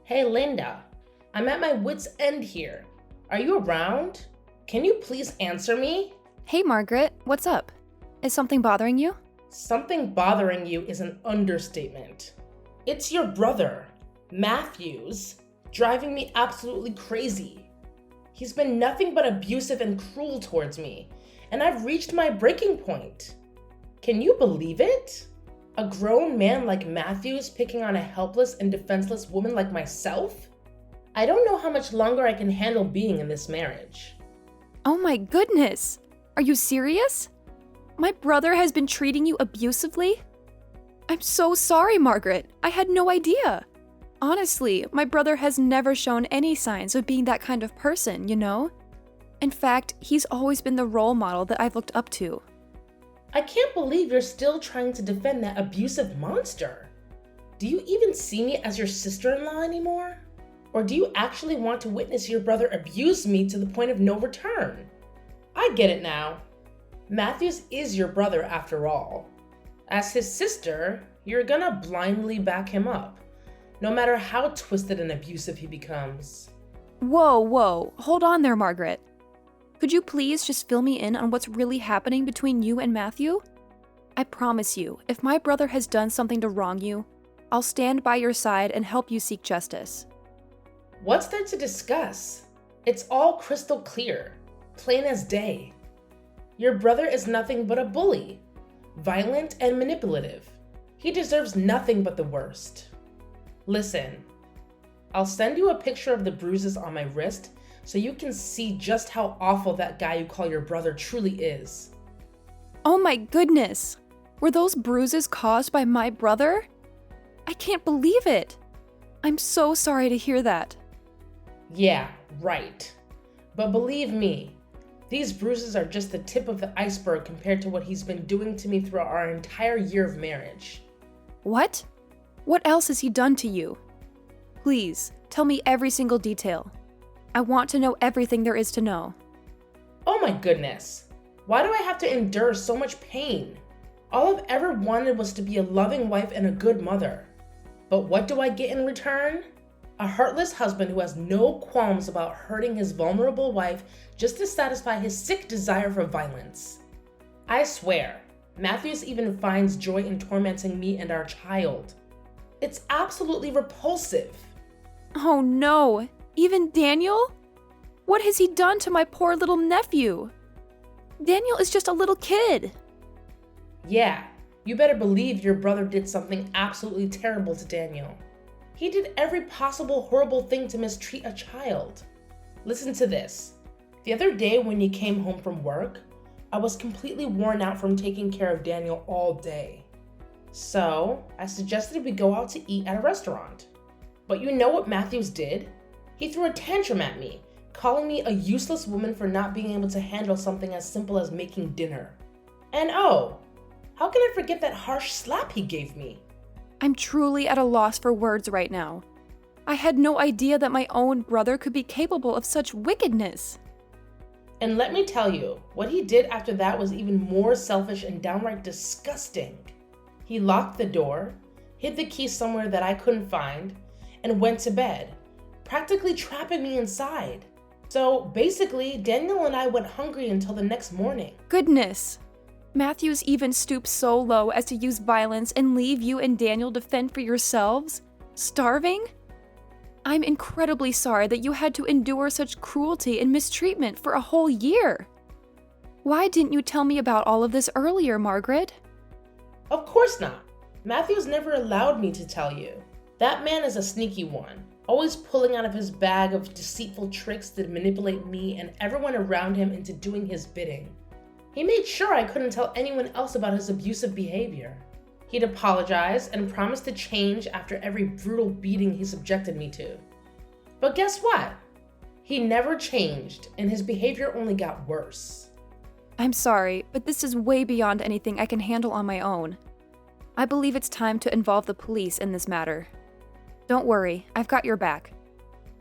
Hey Linda, I'm at my wit's end here. Are you around? Can you please answer me? Hey Margaret, what's up? Is something bothering you? Something bothering you is an understatement. It's your brother, Matthews, driving me absolutely crazy. He's been nothing but abusive and cruel towards me, and I've reached my breaking point. Can you believe it? A grown man like Matthews picking on a helpless and defenseless woman like myself? I don't know how much longer I can handle being in this marriage. Oh my goodness! Are you serious? My brother has been treating you abusively? I'm so sorry, Margaret. I had no idea. Honestly, my brother has never shown any signs of being that kind of person, you know? In fact, he's always been the role model that I've looked up to. I can't believe you're still trying to defend that abusive monster. Do you even see me as your sister-in-law anymore? Or do you actually want to witness your brother abuse me to the point of no return? I get it now. Matthews is your brother after all. As his sister, you're gonna blindly back him up, no matter how twisted and abusive he becomes. Whoa, hold on there, Margaret. Could you please just fill me in on what's really happening between you and Matthew? I promise you, if my brother has done something to wrong you, I'll stand by your side and help you seek justice. What's there to discuss? It's all crystal clear, plain as day. Your brother is nothing but a bully, violent and manipulative. He deserves nothing but the worst. Listen, I'll send you a picture of the bruises on my wrist so you can see just how awful that guy you call your brother truly is. Oh my goodness! Were those bruises caused by my brother? I can't believe it! I'm so sorry to hear that. Yeah, right. But believe me, these bruises are just the tip of the iceberg compared to what he's been doing to me throughout our entire year of marriage. What? What else has he done to you? Please, tell me every single detail. I want to know everything there is to know. Oh my goodness. Why do I have to endure so much pain? All I've ever wanted was to be a loving wife and a good mother. But what do I get in return? A heartless husband who has no qualms about hurting his vulnerable wife just to satisfy his sick desire for violence. I swear, Matthews even finds joy in tormenting me and our child. It's absolutely repulsive. Oh no! Even Daniel? What has he done to my poor little nephew? Daniel is just a little kid. Yeah, you better believe your brother did something absolutely terrible to Daniel. He did every possible horrible thing to mistreat a child. Listen to this. The other day when you came home from work, I was completely worn out from taking care of Daniel all day. So, I suggested we go out to eat at a restaurant. But you know what Matthews did? He threw a tantrum at me, calling me a useless woman for not being able to handle something as simple as making dinner. And oh, how can I forget that harsh slap he gave me? I'm truly at a loss for words right now. I had no idea that my own brother could be capable of such wickedness. And let me tell you, what he did after that was even more selfish and downright disgusting. He locked the door, hid the key somewhere that I couldn't find, and went to bed, practically trapping me inside. So basically, Daniel and I went hungry until the next morning. Goodness! Matthews even stooped so low as to use violence and leave you and Daniel to fend for yourselves? Starving? I'm incredibly sorry that you had to endure such cruelty and mistreatment for a whole year. Why didn't you tell me about all of this earlier, Margaret? Of course not. Matthews never allowed me to tell you. That man is a sneaky one, always pulling out of his bag of deceitful tricks to manipulate me and everyone around him into doing his bidding. He made sure I couldn't tell anyone else about his abusive behavior. He'd apologize and promise to change after every brutal beating he subjected me to. But guess what? He never changed, and his behavior only got worse. I'm sorry, but this is way beyond anything I can handle on my own. I believe it's time to involve the police in this matter. Don't worry, I've got your back.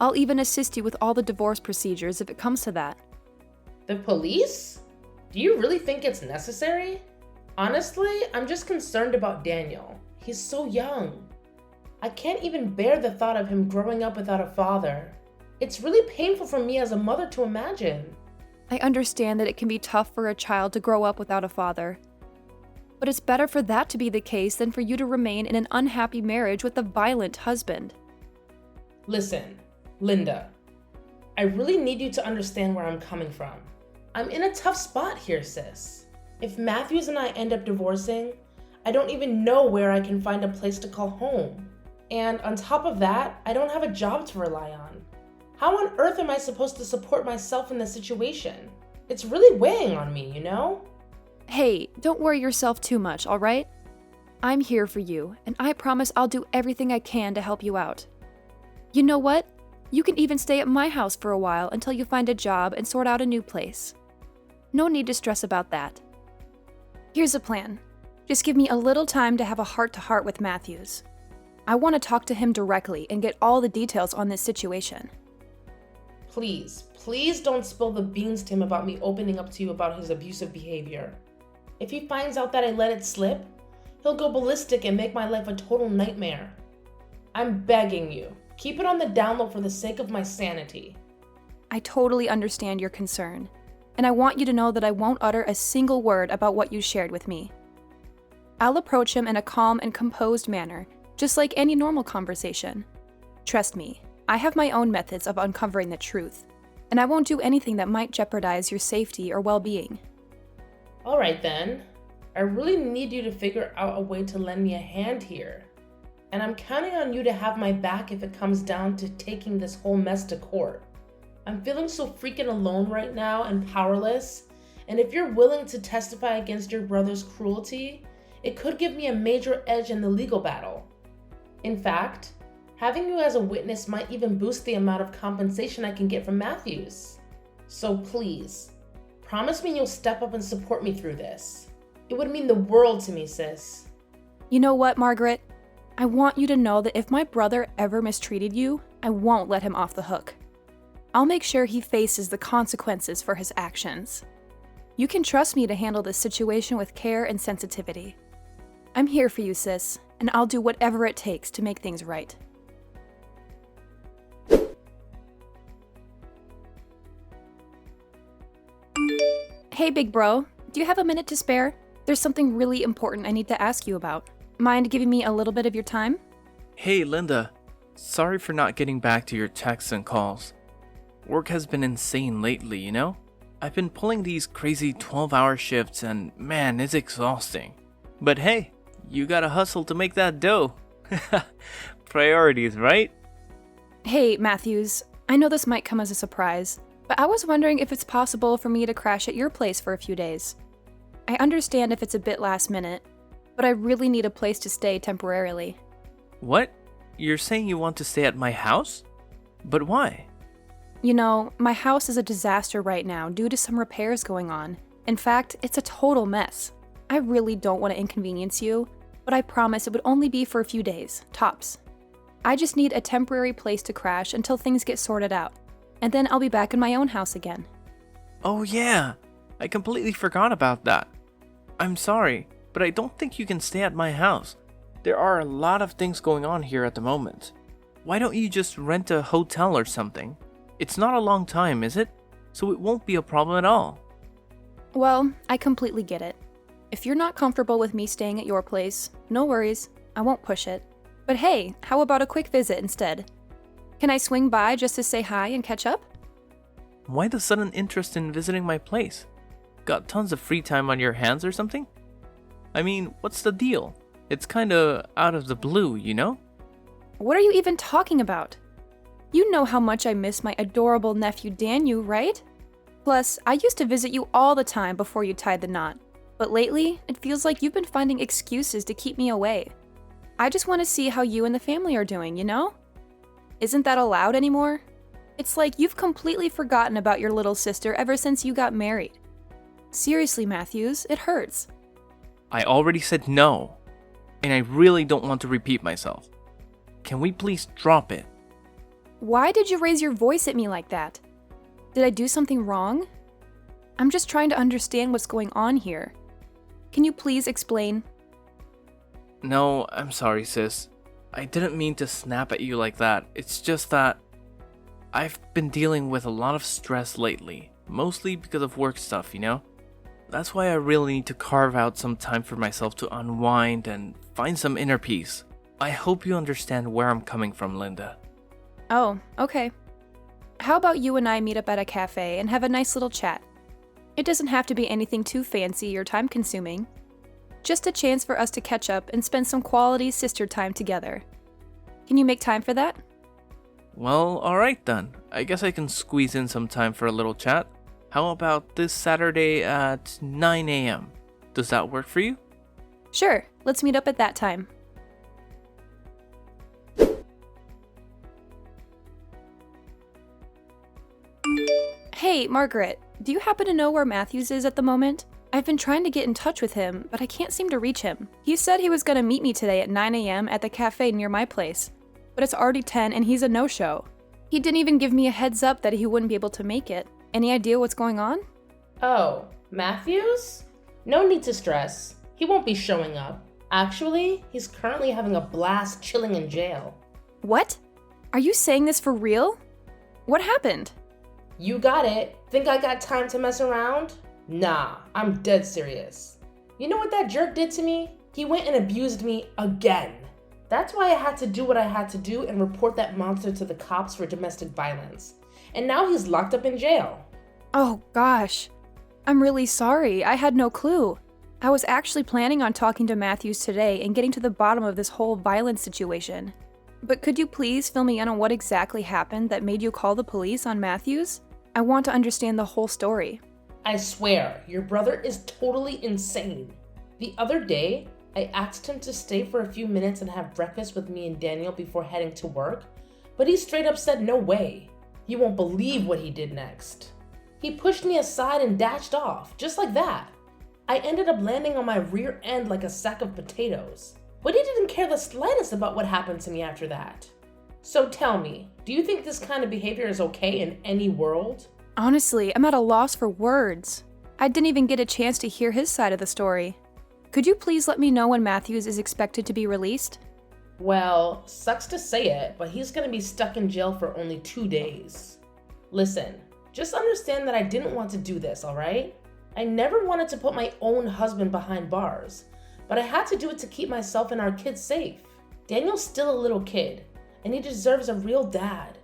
I'll even assist you with all the divorce procedures if it comes to that. The police? Do you really think it's necessary? Honestly, I'm just concerned about Daniel. He's so young. I can't even bear the thought of him growing up without a father. It's really painful for me as a mother to imagine. I understand that it can be tough for a child to grow up without a father. But it's better for that to be the case than for you to remain in an unhappy marriage with a violent husband. Listen, Linda, I really need you to understand where I'm coming from. I'm in a tough spot here, sis. If Matthews and I end up divorcing, I don't even know where I can find a place to call home. And on top of that, I don't have a job to rely on. How on earth am I supposed to support myself in this situation? It's really weighing on me, you know? Hey, don't worry yourself too much, all right? I'm here for you, and I promise I'll do everything I can to help you out. You know what? You can even stay at my house for a while until you find a job and sort out a new place. No need to stress about that. Here's a plan. Just give me a little time to have a heart-to-heart with Matthews. I want to talk to him directly and get all the details on this situation. Please don't spill the beans to him about me opening up to you about his abusive behavior. If he finds out that I let it slip, he'll go ballistic and make my life a total nightmare. I'm begging you, keep it on the down low for the sake of my sanity. I totally understand your concern, and I want you to know that I won't utter a single word about what you shared with me. I'll approach him in a calm and composed manner, just like any normal conversation. Trust me, I have my own methods of uncovering the truth, and I won't do anything that might jeopardize your safety or well-being. All right then, I really need you to figure out a way to lend me a hand here. And I'm counting on you to have my back if it comes down to taking this whole mess to court. I'm feeling so freaking alone right now and powerless, and if you're willing to testify against your brother's cruelty, it could give me a major edge in the legal battle. In fact, having you as a witness might even boost the amount of compensation I can get from Matthews. So please, promise me you'll step up and support me through this. It would mean the world to me, sis. You know what, Margaret? I want you to know that if my brother ever mistreated you, I won't let him off the hook. I'll make sure he faces the consequences for his actions. You can trust me to handle this situation with care and sensitivity. I'm here for you, sis, and I'll do whatever it takes to make things right. Hey, big bro, do you have a minute to spare? There's something really important I need to ask you about. Mind giving me a little bit of your time? Hey, Linda. Sorry for not getting back to your texts and calls. Work has been insane lately, you know? I've been pulling these crazy 12-hour shifts and man, it's exhausting. But hey, you gotta hustle to make that dough. Priorities, right? Hey, Matthews, I know this might come as a surprise, but I was wondering if it's possible for me to crash at your place for a few days. I understand if it's a bit last minute, but I really need a place to stay temporarily. What? You're saying you want to stay at my house? But why? You know, my house is a disaster right now due to some repairs going on. In fact, it's a total mess. I really don't want to inconvenience you, but I promise it would only be for a few days, tops. I just need a temporary place to crash until things get sorted out, and then I'll be back in my own house again. Oh yeah, I completely forgot about that. I'm sorry, but I don't think you can stay at my house. There are a lot of things going on here at the moment. Why don't you just rent a hotel or something? It's not a long time, is it? So it won't be a problem at all. Well, I completely get it. If you're not comfortable with me staying at your place, no worries, I won't push it. But hey, how about a quick visit instead? Can I swing by just to say hi and catch up? Why the sudden interest in visiting my place? Got tons of free time on your hands or something? I mean, what's the deal? It's kinda out of the blue, you know? What are you even talking about? You know how much I miss my adorable nephew Daniel, right? Plus, I used to visit you all the time before you tied the knot. But lately, it feels like you've been finding excuses to keep me away. I just want to see how you and the family are doing, you know? Isn't that allowed anymore? It's like you've completely forgotten about your little sister ever since you got married. Seriously, Matthews, it hurts. I already said no, and I really don't want to repeat myself. Can we please drop it? Why did you raise your voice at me like that? Did I do something wrong? I'm just trying to understand what's going on here. Can you please explain? No, I'm sorry, sis. I didn't mean to snap at you like that. It's just that I've been dealing with a lot of stress lately, mostly because of work stuff, you know? That's why I really need to carve out some time for myself to unwind and find some inner peace. I hope you understand where I'm coming from, Linda. Oh, okay. How about you and I meet up at a cafe and have a nice little chat? It doesn't have to be anything too fancy or time-consuming. Just a chance for us to catch up and spend some quality sister time together. Can you make time for that? Well, alright then. I guess I can squeeze in some time for a little chat. How about this Saturday at 9 a.m.? Does that work for you? Sure, let's meet up at that time. Hey, Margaret, do you happen to know where Matthews is at the moment? I've been trying to get in touch with him, but I can't seem to reach him. He said he was going to meet me today at 9 a.m. at the cafe near my place, but it's already 10 and he's a no-show. He didn't even give me a heads up that he wouldn't be able to make it. Any idea what's going on? Oh, Matthews? No need to stress. He won't be showing up. Actually, he's currently having a blast chilling in jail. What? Are you saying this for real? What happened? You got it. Think I got time to mess around? Nah, I'm dead serious. You know what that jerk did to me? He went and abused me again. That's why I had to do what I had to do and report that monster to the cops for domestic violence. And now he's locked up in jail. Oh gosh. I'm really sorry. I had no clue. I was actually planning on talking to Matthews today and getting to the bottom of this whole violence situation. But could you please fill me in on what exactly happened that made you call the police on Matthews? I want to understand the whole story. I swear, your brother is totally insane. The other day, I asked him to stay for a few minutes and have breakfast with me and Daniel before heading to work, but he straight up said no way. You won't believe what he did next. He pushed me aside and dashed off, just like that. I ended up landing on my rear end like a sack of potatoes, but he didn't care the slightest about what happened to me after that. So tell me, do you think this kind of behavior is okay in any world? Honestly, I'm at a loss for words. I didn't even get a chance to hear his side of the story. Could you please let me know when Matthews is expected to be released? Well, sucks to say it, but he's gonna be stuck in jail for only 2 days. Listen, just understand that I didn't want to do this, alright? I never wanted to put my own husband behind bars, but I had to do it to keep myself and our kids safe. Daniel's still a little kid, and he deserves a real dad,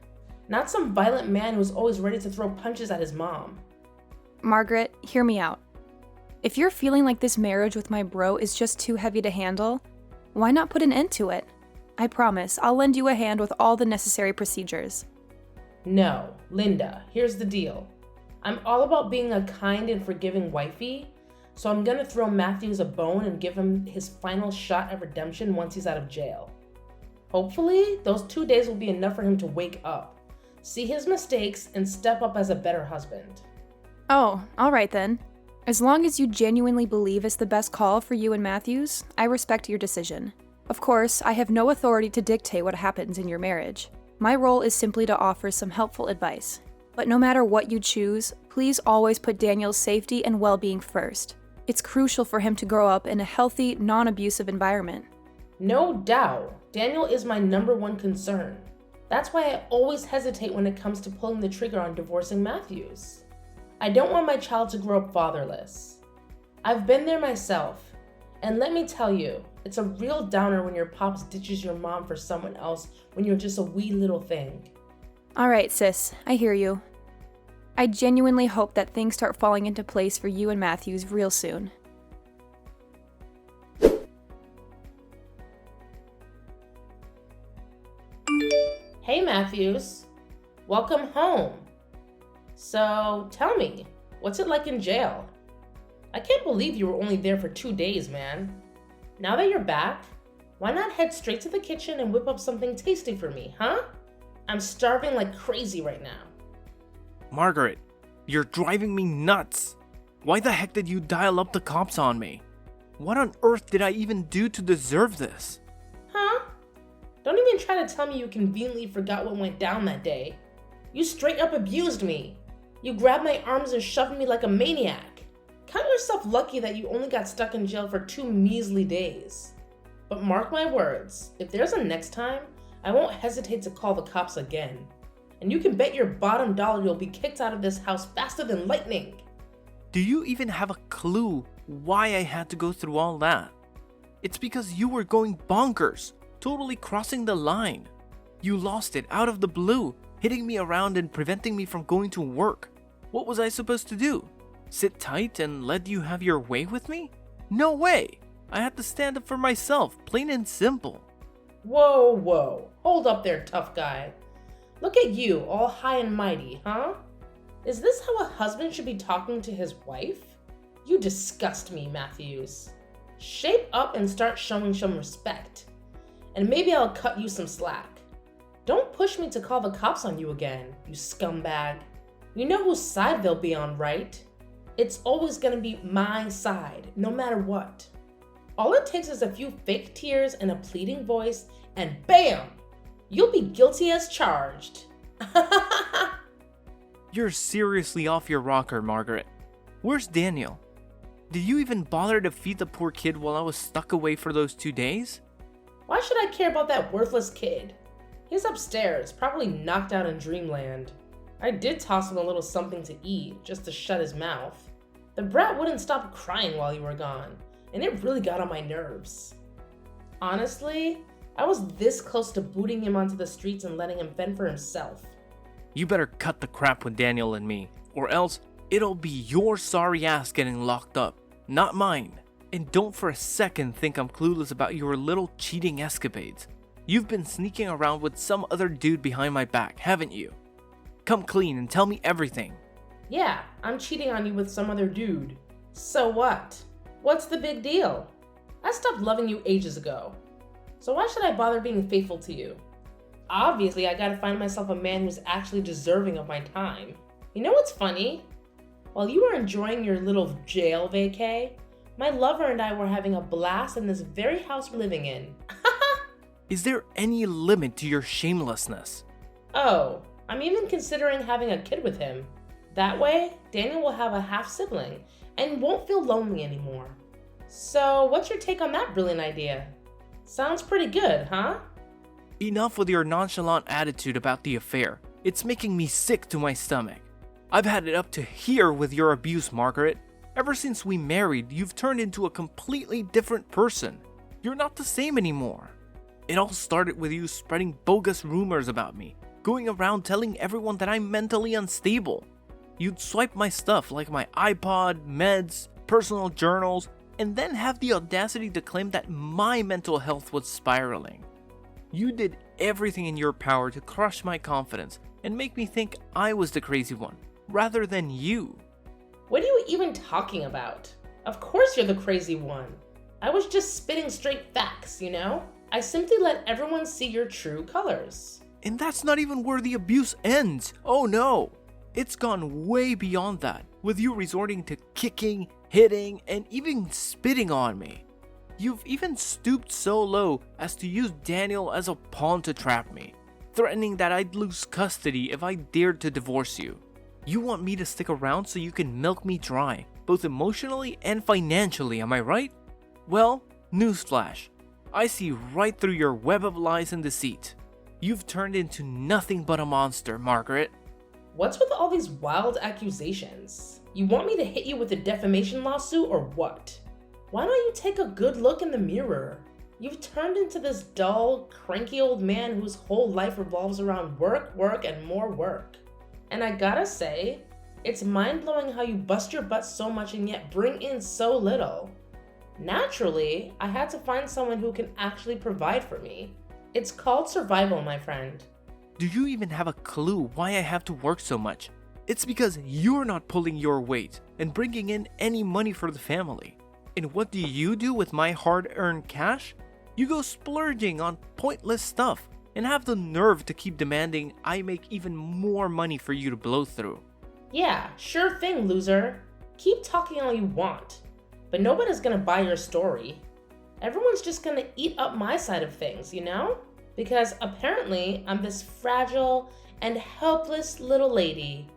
not some violent man who's always ready to throw punches at his mom. Margaret, hear me out. If you're feeling like this marriage with my bro is just too heavy to handle, why not put an end to it? I promise, I'll lend you a hand with all the necessary procedures. No, Linda, here's the deal. I'm all about being a kind and forgiving wifey, so I'm gonna throw Matthews a bone and give him his final shot at redemption once he's out of jail. Hopefully, those 2 days will be enough for him to wake up, see his mistakes, and step up as a better husband. Oh, alright then. As long as you genuinely believe it's the best call for you and Matthews, I respect your decision. Of course, I have no authority to dictate what happens in your marriage. My role is simply to offer some helpful advice. But no matter what you choose, please always put Daniel's safety and well-being first. It's crucial for him to grow up in a healthy, non-abusive environment. No doubt, Daniel is my #1 concern. That's why I always hesitate when it comes to pulling the trigger on divorcing Matthews. I don't want my child to grow up fatherless. I've been there myself, and let me tell you, it's a real downer when your pops ditches your mom for someone else when you're just a wee little thing. Alright, sis, I hear you. I genuinely hope that things start falling into place for you and Matthews real soon. Hey Matthews, welcome home. So tell me, what's it like in jail? I can't believe you were only there for 2 days, man. Now that you're back, why not head straight to the kitchen and whip up something tasty for me, huh? I'm starving like crazy right now. Margaret, you're driving me nuts. Why the heck did you dial up the cops on me? What on earth did I even do to deserve this? Huh? Don't even try to tell me you conveniently forgot what went down that day. You straight up abused me. You grabbed my arms and shoved me like a maniac. Count yourself lucky that you only got stuck in jail for 2 measly days. But mark my words, if there's a next time, I won't hesitate to call the cops again. And you can bet your bottom dollar you'll be kicked out of this house faster than lightning. Do you even have a clue why I had to go through all that? It's because you were going bonkers, totally crossing the line. You lost it out of the blue, hitting me around and preventing me from going to work. What was I supposed to do? Sit tight and let you have your way with me? No way! I had to stand up for myself, plain and simple. Whoa, hold up there, tough guy. Look at you, all high and mighty, huh? Is this how a husband should be talking to his wife? You disgust me, Matthews. Shape up and start showing some respect. And maybe I'll cut you some slack. Don't push me to call the cops on you again, you scumbag. You know whose side they'll be on, right? It's always gonna be my side, no matter what. All it takes is a few fake tears and a pleading voice, and bam! You'll be guilty as charged. You're seriously off your rocker, Margaret. Where's Daniel? Did you even bother to feed the poor kid while I was stuck away for those 2 days? Why should I care about that worthless kid? He's upstairs, probably knocked out in dreamland. I did toss him a little something to eat, just to shut his mouth. The brat wouldn't stop crying while you were gone, and it really got on my nerves. Honestly, I was this close to booting him onto the streets and letting him fend for himself. You better cut the crap with Daniel and me, or else it'll be your sorry ass getting locked up, not mine. And don't for a second think I'm clueless about your little cheating escapades. You've been sneaking around with some other dude behind my back, haven't you? Come clean and tell me everything. Yeah, I'm cheating on you with some other dude. So what? What's the big deal? I stopped loving you ages ago. So why should I bother being faithful to you? Obviously, I gotta find myself a man who's actually deserving of my time. You know what's funny? While you were enjoying your little jail vacay, my lover and I were having a blast in this very house we're living in. Is there any limit to your shamelessness? Oh, I'm even considering having a kid with him. That way, Daniel will have a half-sibling and won't feel lonely anymore. So, what's your take on that brilliant idea? Sounds pretty good, huh? Enough with your nonchalant attitude about the affair. It's making me sick to my stomach. I've had it up to here with your abuse, Margaret. Ever since we married, you've turned into a completely different person. You're not the same anymore. It all started with you spreading bogus rumors about me, going around telling everyone that I'm mentally unstable. You'd swipe my stuff like my iPod, meds, personal journals, and then have the audacity to claim that my mental health was spiraling. You did everything in your power to crush my confidence and make me think I was the crazy one, rather than you. What are you even talking about? Of course you're the crazy one. I was just spitting straight facts, you know? I simply let everyone see your true colors. And that's not even where the abuse ends. Oh no! It's gone way beyond that, with you resorting to kicking, hitting, and even spitting on me. You've even stooped so low as to use Daniel as a pawn to trap me, threatening that I'd lose custody if I dared to divorce you. You want me to stick around so you can milk me dry, both emotionally and financially, am I right? Well, newsflash. I see right through your web of lies and deceit. You've turned into nothing but a monster, Margaret. What's with all these wild accusations? You want me to hit you with a defamation lawsuit or what? Why don't you take a good look in the mirror? You've turned into this dull, cranky old man whose whole life revolves around work, and more work. And I gotta say, it's mind-blowing how you bust your butt so much and yet bring in so little. Naturally, I had to find someone who can actually provide for me. It's called survival, my friend. Do you even have a clue why I have to work so much? It's because you're not pulling your weight and bringing in any money for the family. And what do you do with my hard-earned cash? You go splurging on pointless stuff and have the nerve to keep demanding I make even more money for you to blow through. Yeah, sure thing, loser. Keep talking all you want, but nobody's gonna buy your story. Everyone's just gonna eat up my side of things, you know? Because apparently I'm this fragile and helpless little lady.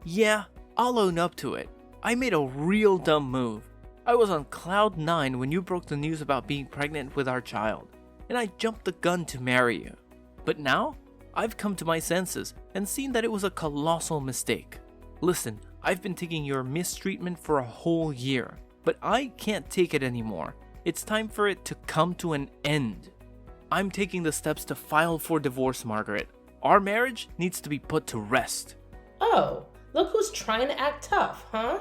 Yeah, I'll own up to it. I made a real dumb move. I was on cloud 9 when you broke the news about being pregnant with our child, and I jumped the gun to marry you. But now, I've come to my senses and seen that it was a colossal mistake. Listen, I've been taking your mistreatment for a whole year, but I can't take it anymore. It's time for it to come to an end. I'm taking the steps to file for divorce, Margaret. Our marriage needs to be put to rest. Oh, look who's trying to act tough, huh?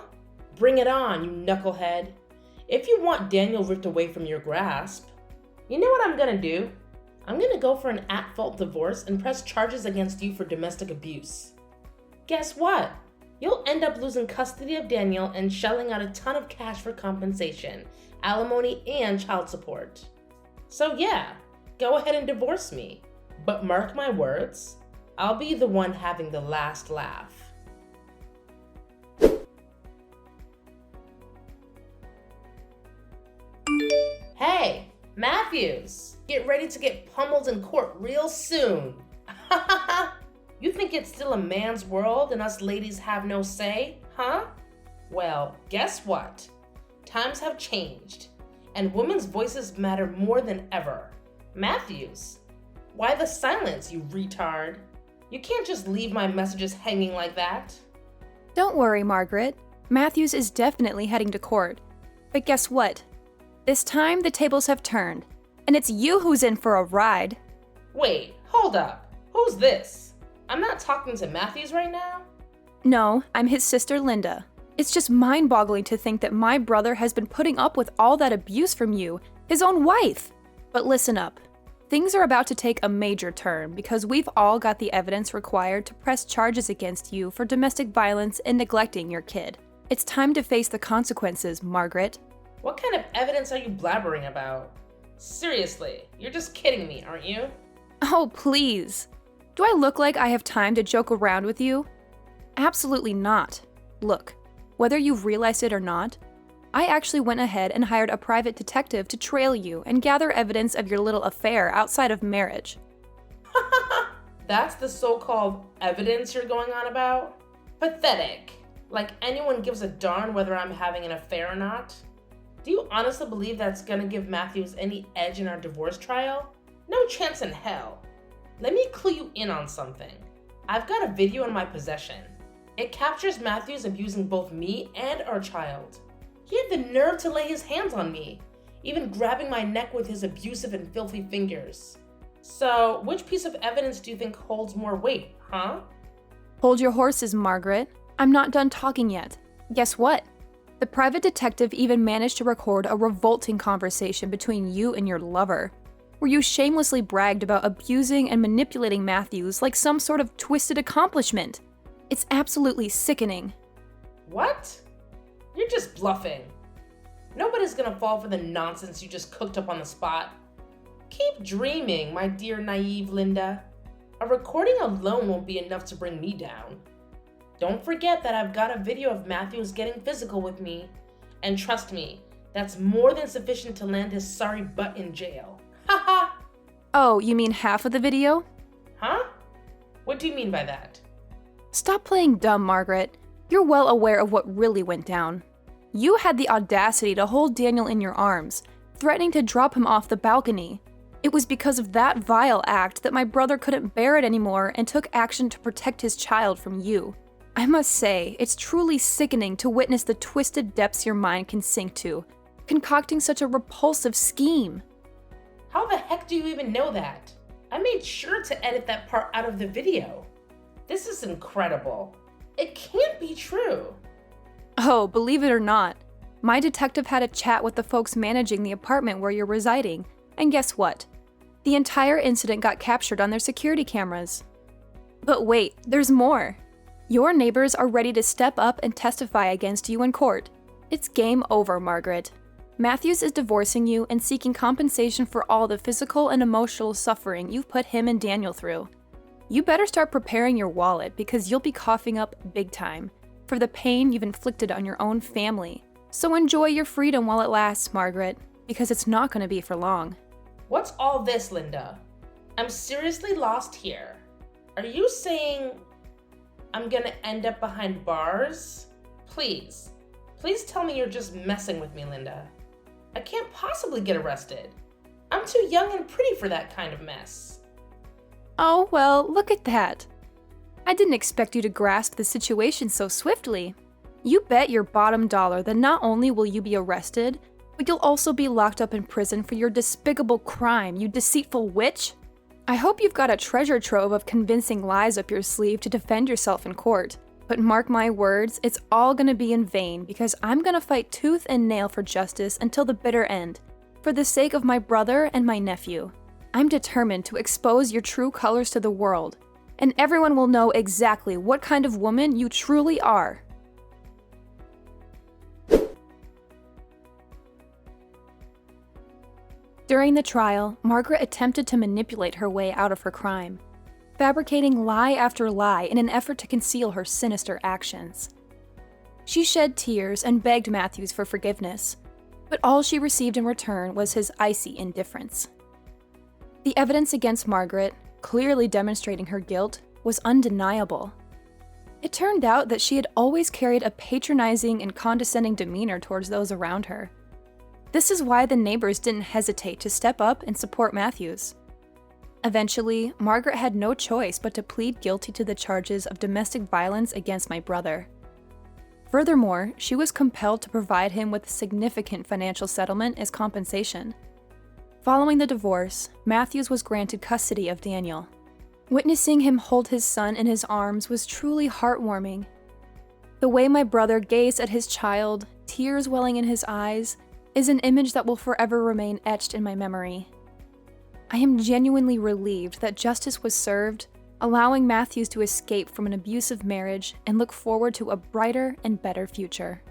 Bring it on, you knucklehead. If you want Daniel ripped away from your grasp, you know what I'm gonna do? I'm gonna go for an at-fault divorce and press charges against you for domestic abuse. Guess what? You'll end up losing custody of Daniel and shelling out a ton of cash for compensation, alimony, and child support. So yeah, go ahead and divorce me. But mark my words, I'll be the one having the last laugh. Hey, Matthews, get ready to get pummeled in court real soon. You think it's still a man's world and us ladies have no say, huh? Well, guess what? Times have changed, and women's voices matter more than ever. Matthews, why the silence, you retard? You can't just leave my messages hanging like that. Don't worry, Margaret. Matthews is definitely heading to court. But guess what? This time the tables have turned, and it's you who's in for a ride. Wait, hold up. Who's this? I'm not talking to Matthews right now? No, I'm his sister Linda. It's just mind-boggling to think that my brother has been putting up with all that abuse from you, his own wife. But listen up. Things are about to take a major turn because we've all got the evidence required to press charges against you for domestic violence and neglecting your kid. It's time to face the consequences, Margaret. What kind of evidence are you blabbering about? Seriously, you're just kidding me, aren't you? Oh, please. Do I look like I have time to joke around with you? Absolutely not. Look, whether you've realized it or not, I actually went ahead and hired a private detective to trail you and gather evidence of your little affair outside of marriage. That's the so-called evidence you're going on about? Pathetic. Like anyone gives a darn whether I'm having an affair or not? Do you honestly believe that's gonna give Matthews any edge in our divorce trial? No chance in hell. Let me clue you in on something. I've got a video in my possession. It captures Matthews abusing both me and our child. He had the nerve to lay his hands on me, even grabbing my neck with his abusive and filthy fingers. So, which piece of evidence do you think holds more weight, huh? Hold your horses, Margaret. I'm not done talking yet. Guess what? The private detective even managed to record a revolting conversation between you and your lover, where you shamelessly bragged about abusing and manipulating Matthews like some sort of twisted accomplishment. It's absolutely sickening. What? You're just bluffing. Nobody's gonna fall for the nonsense you just cooked up on the spot. Keep dreaming, my dear naive Linda. A recording alone won't be enough to bring me down. Don't forget that I've got a video of Matthews getting physical with me. And trust me, that's more than sufficient to land his sorry butt in jail. Haha! Oh, you mean half of the video? Huh? What do you mean by that? Stop playing dumb, Margaret. You're well aware of what really went down. You had the audacity to hold Daniel in your arms, threatening to drop him off the balcony. It was because of that vile act that my brother couldn't bear it anymore and took action to protect his child from you. I must say, it's truly sickening to witness the twisted depths your mind can sink to, concocting such a repulsive scheme. How the heck do you even know that? I made sure to edit that part out of the video. This is incredible. It can't be true. Oh, believe it or not, my detective had a chat with the folks managing the apartment where you're residing, and guess what? The entire incident got captured on their security cameras. But wait, there's more. Your neighbors are ready to step up and testify against you in court. It's game over, Margaret. Matthews is divorcing you and seeking compensation for all the physical and emotional suffering you've put him and Daniel through. You better start preparing your wallet because you'll be coughing up big time for the pain you've inflicted on your own family. So enjoy your freedom while it lasts, Margaret, because it's not going to be for long. What's all this, Linda? I'm seriously lost here. Are you saying I'm gonna end up behind bars? Please Please tell me you're just messing with me, Linda. I can't possibly get arrested. I'm too young and pretty for that kind of mess. Oh, well, look at that. I didn't expect you to grasp the situation so swiftly. You bet your bottom dollar that not only will you be arrested, but you'll also be locked up in prison for your despicable crime, you deceitful witch. I hope you've got a treasure trove of convincing lies up your sleeve to defend yourself in court. But mark my words, it's all gonna be in vain because I'm gonna fight tooth and nail for justice until the bitter end, for the sake of my brother and my nephew. I'm determined to expose your true colors to the world, and everyone will know exactly what kind of woman you truly are. During the trial, Margaret attempted to manipulate her way out of her crime, fabricating lie after lie in an effort to conceal her sinister actions. She shed tears and begged Matthews for forgiveness, but all she received in return was his icy indifference. The evidence against Margaret, clearly demonstrating her guilt, was undeniable. It turned out that she had always carried a patronizing and condescending demeanor towards those around her. This is why the neighbors didn't hesitate to step up and support Matthews. Eventually, Margaret had no choice but to plead guilty to the charges of domestic violence against my brother. Furthermore, she was compelled to provide him with a significant financial settlement as compensation. Following the divorce, Matthews was granted custody of Daniel. Witnessing him hold his son in his arms was truly heartwarming. The way my brother gazed at his child, tears welling in his eyes, is an image that will forever remain etched in my memory. I am genuinely relieved that justice was served, allowing Matthews to escape from an abusive marriage and look forward to a brighter and better future.